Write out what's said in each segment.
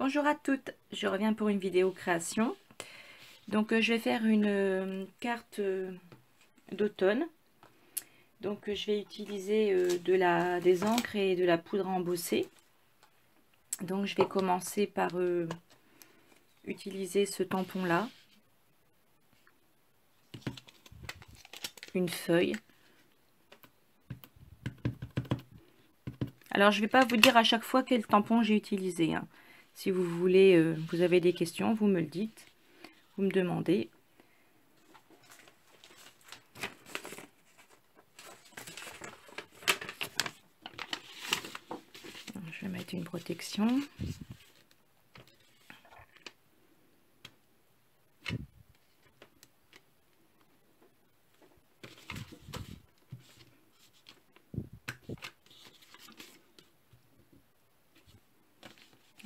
Bonjour à toutes, je reviens pour une vidéo création. Donc je vais faire une carte d'automne. Donc je vais utiliser des encres et de la poudre à embosser. Donc je vais commencer par utiliser ce tampon là, une feuille. Alors je ne vais pas vous dire à chaque fois quel tampon j'ai utilisé, hein. Si vous voulez, vous avez des questions, vous me le dites, vous me demandez. Je vais mettre une protection.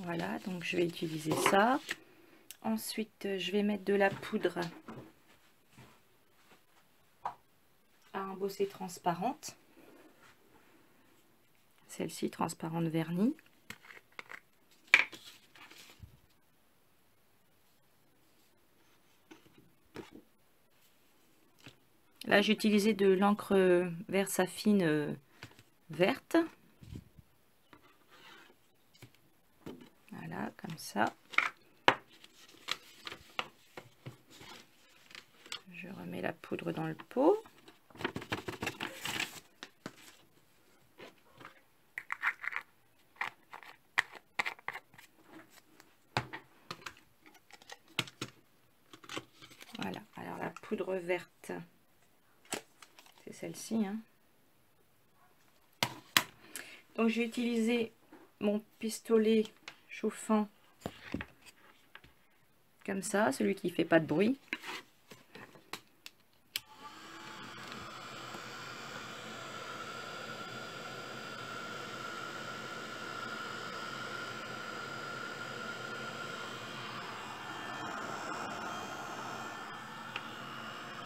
Voilà, donc je vais utiliser ça. Ensuite, je vais mettre de la poudre à embosser transparente. Celle-ci, transparente vernie. Là, j'ai utilisé de l'encre Versafine verte. Voilà, comme ça. Je remets la poudre dans le pot. Voilà, alors la poudre verte, c'est celle-ci, hein. Donc j'ai utilisé mon pistolet chauffant comme ça, celui qui fait pas de bruit.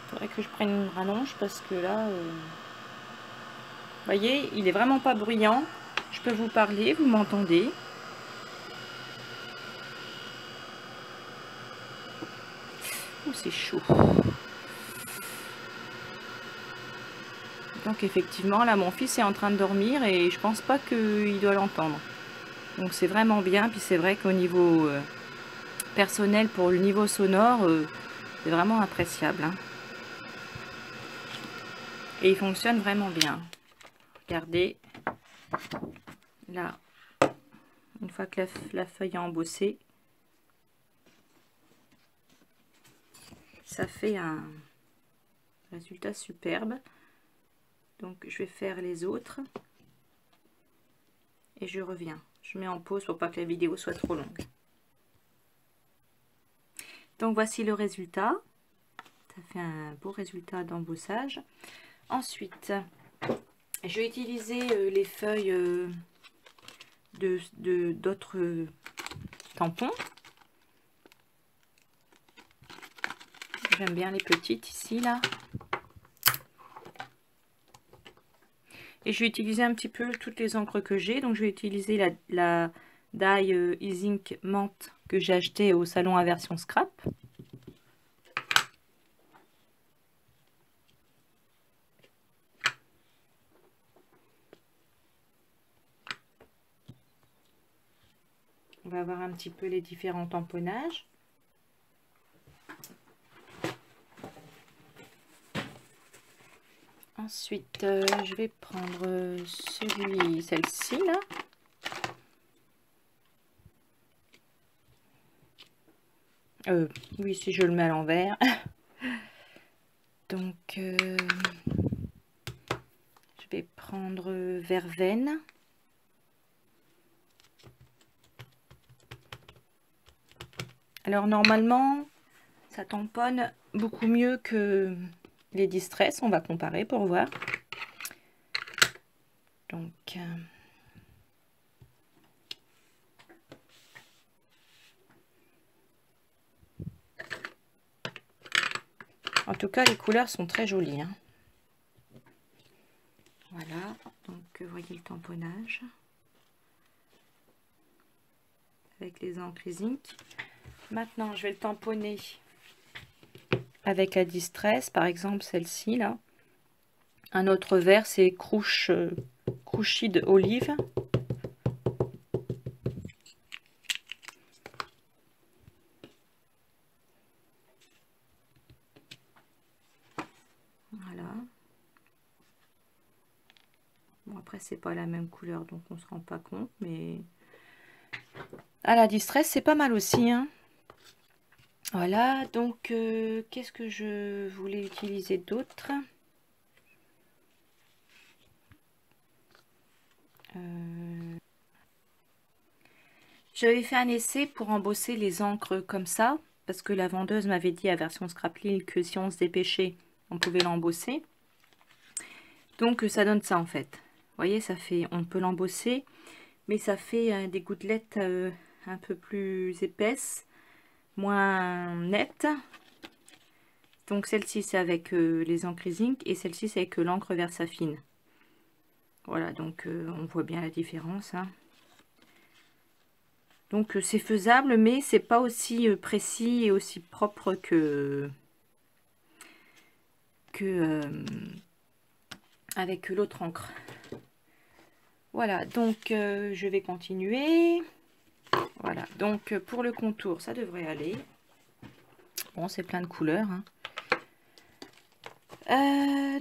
Faudrait que je prenne une rallonge parce que là, voyez, il est vraiment pas bruyant. Je peux vous parler, vous m'entendez. Oh, c'est chaud. Donc effectivement, là, mon fils est en train de dormir et je pense pas qu'il doit l'entendre. Donc c'est vraiment bien. Puis c'est vrai qu'au niveau personnel, pour le niveau sonore, c'est vraiment appréciable, hein. Et il fonctionne vraiment bien. Regardez, là, une fois que la feuille est embossée, ça fait un résultat superbe. Donc je vais faire les autres et je reviens. Je mets en pause pour pas que la vidéo soit trop longue. Donc voici le résultat. Ça fait un beau résultat d'embossage. Ensuite, je vais utiliser les feuilles d'autres tampons. J'aime bien les petites ici, là. Et je vais utiliser un petit peu toutes les encres que j'ai. Donc je vais utiliser la die E-Ink menthe que j'ai acheté au salon Aversion Scrap. On va voir un petit peu les différents tamponnages. Ensuite, je vais prendre celle-ci là. Oui, si je le mets à l'envers. Donc, je vais prendre Verveine. Alors, normalement, ça tamponne beaucoup mieux que les Distress. On va comparer pour voir. Donc, en tout cas, les couleurs sont très jolies, hein. Voilà, donc vous voyez le tamponnage avec les encres zinc. Maintenant, je vais le tamponner avec la Distress, par exemple celle-ci là. Un autre vert, c'est Crushid Olive. Voilà. Bon, après, c'est pas la même couleur, donc on se rend pas compte, mais à la Distress, c'est pas mal aussi, hein. Voilà, donc qu'est-ce que je voulais utiliser d'autre? J'avais fait un essai pour embosser les encres comme ça, parce que la vendeuse m'avait dit à version Scrapline que si on se dépêchait, on pouvait l'embosser. Donc ça donne ça en fait. Vous voyez, ça fait, on peut l'embosser, mais ça fait des gouttelettes un peu plus épaisses, moins nettes. Donc celle-ci c'est avec les encres zinc et celle-ci c'est avec l'encre Versafine. Voilà, donc on voit bien la différence, hein. Donc c'est faisable, mais c'est pas aussi précis et aussi propre que avec l'autre encre. Voilà, donc je vais continuer. Voilà, donc pour le contour, ça devrait aller. Bon, c'est plein de couleurs, hein.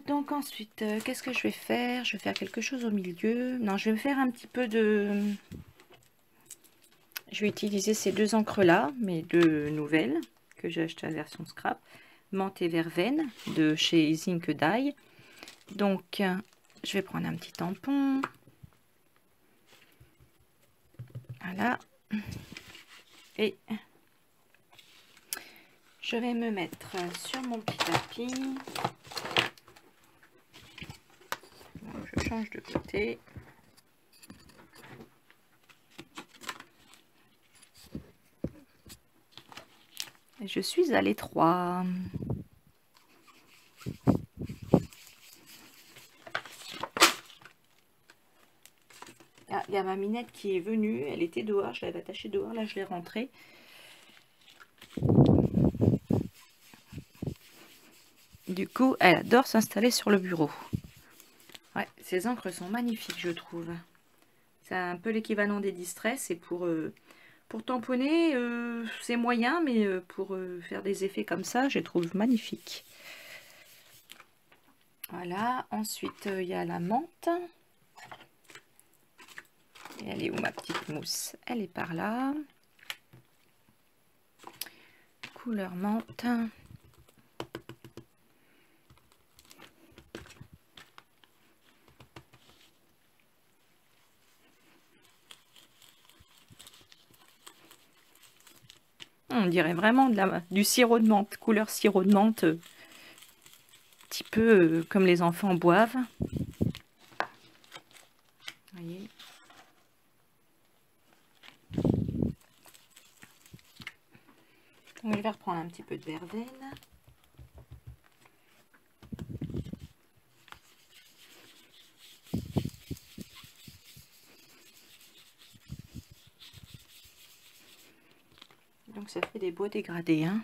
Donc ensuite, qu'est-ce que je vais faire? Je vais faire quelque chose au milieu. Non, je vais me faire un petit peu de... Je vais utiliser ces deux encres-là, mes deux nouvelles, que j'ai achetées à la version scrap. Menthe et verveine, de chez Zinc Dye. Donc, je vais prendre un petit tampon. Voilà. Et je vais me mettre sur mon petit tapis. Donc, je change de côté. Et je suis à l'étroit. Ah, il y a ma minette qui est venue. Elle était dehors. Je l'avais attachée dehors. Là, je l'ai rentrée. Du coup, elle adore s'installer sur le bureau. Ouais, ces encres sont magnifiques, je trouve. C'est un peu l'équivalent des Distress. Et pour tamponner, c'est moyen, mais pour faire des effets comme ça, je les trouve magnifiques. Voilà, ensuite il y a la menthe. Et elle est où ma petite mousse? Elle est par là. Couleur menthe. On dirait vraiment du sirop de menthe, couleur sirop de menthe, un petit peu comme les enfants boivent. Voyez. Donc, je vais reprendre un petit peu de verveine. Donc ça fait des beaux dégradés, hein.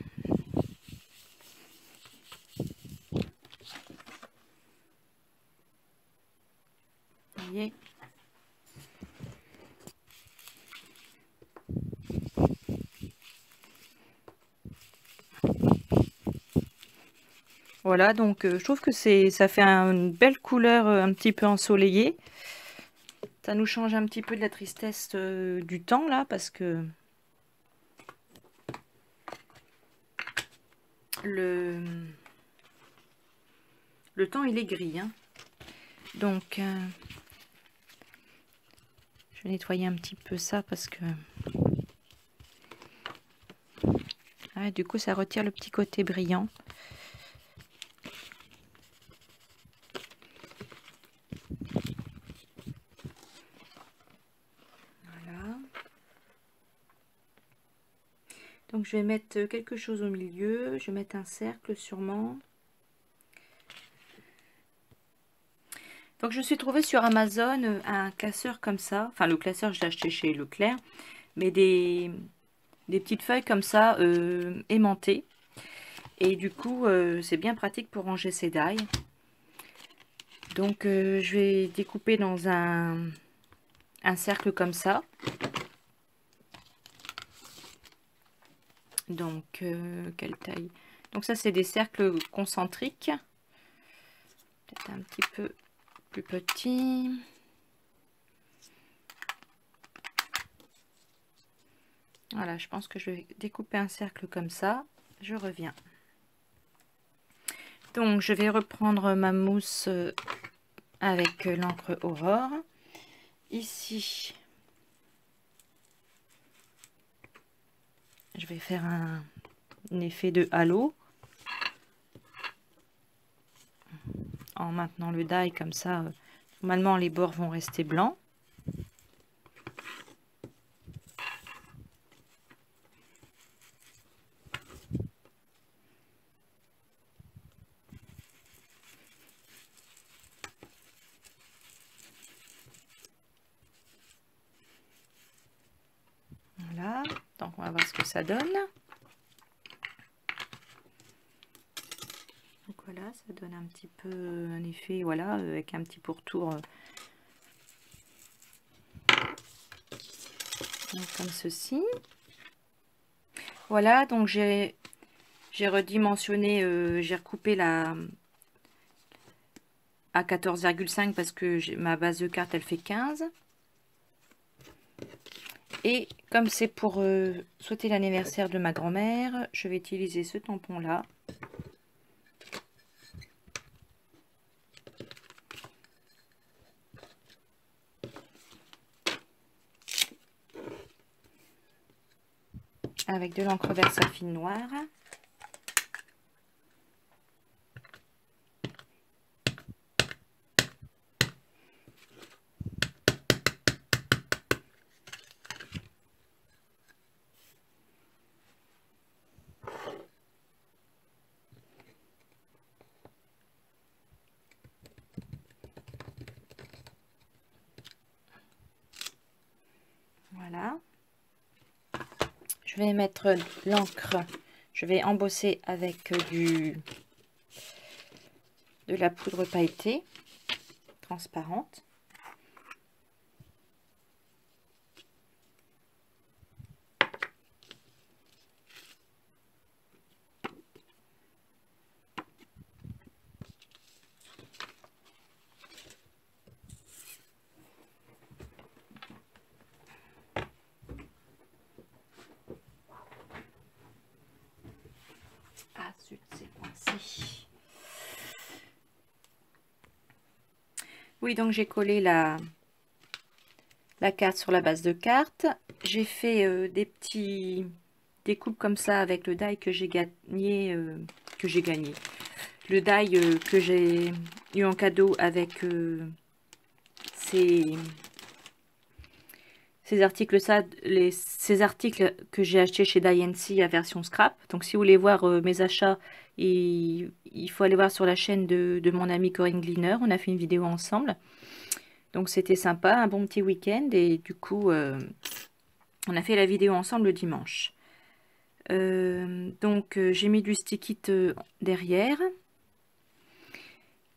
Vous voyez. Voilà, donc je trouve que ça fait une belle couleur un petit peu ensoleillée. Ça nous change un petit peu de la tristesse du temps là, parce que le temps il est gris, hein. Donc je vais nettoyer un petit peu ça parce que ah, du coup ça retire le petit côté brillant. Voilà. Donc je vais mettre quelque chose au milieu. Je vais mettre un cercle sûrement. Donc je me suis trouvé sur Amazon un classeur comme ça. Enfin le classeur je l'ai acheté chez Leclerc. mais des petites feuilles comme ça, aimantées. Et du coup, c'est bien pratique pour ranger ses die. Donc, je vais découper dans un cercle comme ça. Donc, quelle taille? Donc ça, c'est des cercles concentriques. Peut-être un petit peu plus petit. Voilà, je pense que je vais découper un cercle comme ça. Je reviens. Donc, je vais reprendre ma mousse avec l'encre Aurore. Ici, je vais faire un effet de halo. En maintenant le die comme ça, normalement les bords vont rester blancs. Voilà, donc on va voir ce que ça donne. Donc voilà, ça donne un petit peu un effet, voilà, avec un petit pourtour comme ceci. Voilà, donc j'ai redimensionné, j'ai recoupé la à 14,5 parce que ma base de carte elle fait 15. Et comme c'est pour souhaiter l'anniversaire de ma grand-mère, je vais utiliser ce tampon là. Avec de l'encre Versafine noire. Voilà. Je vais mettre l'encre, je vais embosser avec de la poudre pailletée transparente. Ah zut, c'est coincé. Oui, donc j'ai collé la carte sur la base de carte. J'ai fait des petits découpes comme ça avec le die que j'ai gagné, le die que j'ai eu en cadeau avec ces articles ces articles que j'ai achetés chez Die&C à version scrap. Donc si vous voulez voir mes achats, il faut aller voir sur la chaîne de mon amie Corinne Gleaner. On a fait une vidéo ensemble. Donc c'était sympa, un bon petit week-end. Et du coup, on a fait la vidéo ensemble le dimanche. Donc j'ai mis du stick it derrière.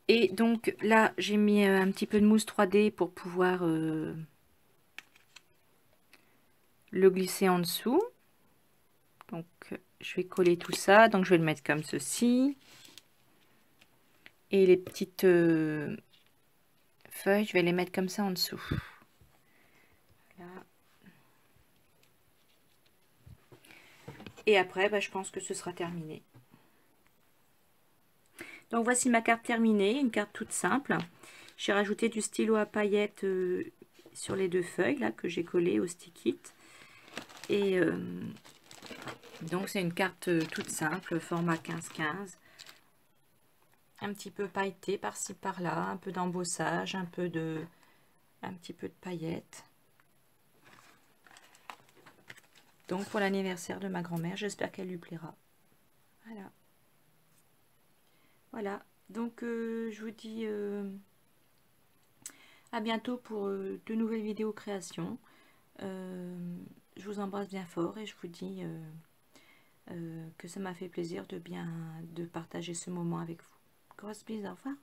Et donc là, j'ai mis un petit peu de mousse 3D pour pouvoir le glisser en dessous. Donc je vais coller tout ça. Donc je vais le mettre comme ceci. Et les petites feuilles, je vais les mettre comme ça en dessous. Là. Et après, bah, je pense que ce sera terminé. Donc voici ma carte terminée, une carte toute simple. J'ai rajouté du stylo à paillettes sur les deux feuilles là que j'ai collé au stick-it. Et donc c'est une carte toute simple, format 15-15. Un petit peu pailleté par-ci par-là, un peu d'embossage, un petit peu de paillettes. Donc pour l'anniversaire de ma grand-mère, j'espère qu'elle lui plaira. Voilà. Voilà, donc je vous dis à bientôt pour de nouvelles vidéos créations. je vous embrasse bien fort et je vous dis que ça m'a fait plaisir de partager ce moment avec vous. Grosse bise, au revoir.